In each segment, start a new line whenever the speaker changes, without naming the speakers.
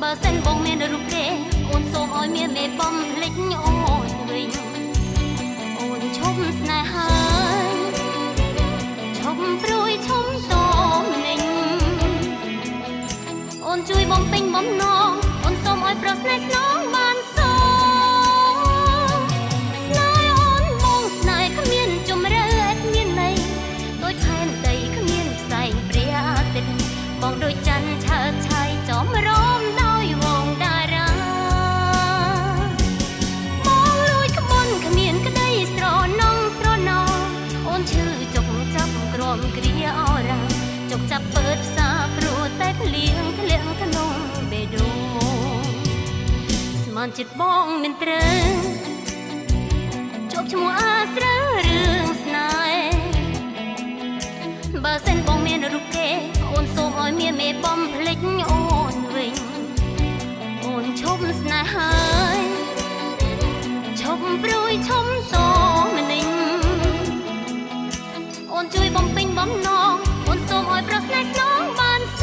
បើសិនបងមានរូបទេអូនសូមឲ្យមានមេបំភ្លេចអូនវិញអូនឈប់ស្នេហាឈប់ព្រួយឈប់តមនិញអូនជួយបំពេញបំណងអូនសូមឲ្យប្រស្នេហ៍ស្នងបានសងស្នេហ៍អូនមកស្នេហ៍គ្មានជំរឿអត់មានន័យដូចផែនដីគ្មានផ្សែងព្រះអាទិត្យបងដូចច័ន្ទឆើតឆាយចំរំដោយវងតារាមកលួចក្បន់គ្មានក្តីស្រណងស្រណោអូនឈឺចុកចាប់ក្រមគ្រាអរ៉ាចុកចាប់ពើផ្សារព្រោះតែភ្លៀងធ្លាក់ក្នុងបេះដូងស្មានចិត្តបងមិនត្រូវជប់ឈ្មោះអាស្រើរឿងស្នេហ៍បើសិនបងមានរូបគេអូនសូមឲ្យមានមេបំភ្លេចអូនវិញអូនឈប់ស្នេហាឈប់ព្រួយឈប់តមនិញអូនជួយបំពេញបំណងអូនសូមឲ្យប្រស្នេហ៍ស្នងបានស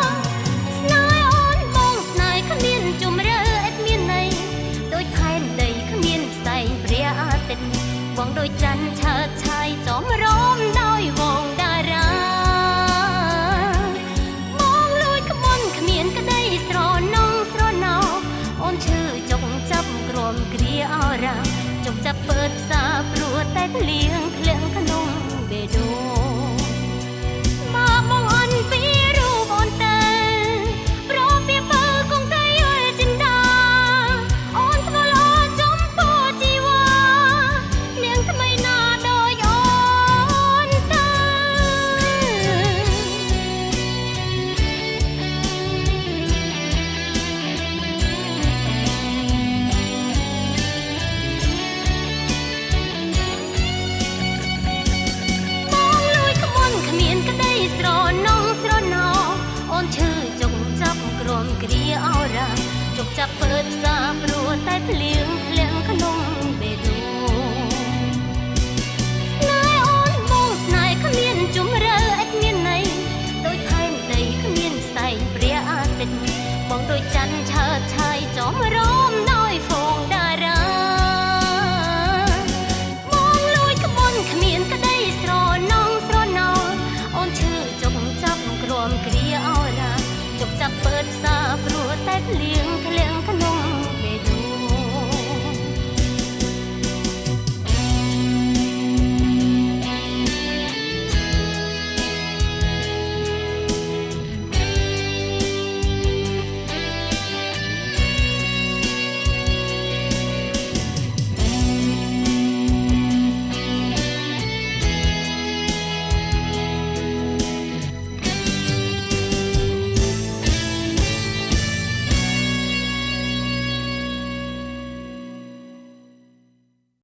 ងស្នេហ៍អូនបងស្នេហ៍គ្មានជំរឿអត់មានន័យដូចផែនដីគ្មានផ្សែងព្រះអាទិត្យបងដូចច័ន្ទឆើតឆាយចំរំដោយវងតារាមកលួចក្បន់គ្មានក្តីស្រណងស្រណោអូនឈឺចុកចាប់ក្រមគ្រាអរ៉ាចុកចាប់ពើផ្សារព្រោះតែភ្លៀងធ្លាក់ក្នុងបេះដូងមកបងអន់ពីរូបអូនទៅប្រពៀបពើគង់តែយល់ចិន្តាអូនធ្វើល្អចំពោះជីវ៉ានាងថ្មីណាដូចអូនទៅគ្មានក្តីស្រណងស្រណោអូនឈឺចុកចាប់ក្រមគ្រាអរ៉ាចុកចាប់ពើផ្សារព្រោះតែភ្លៀង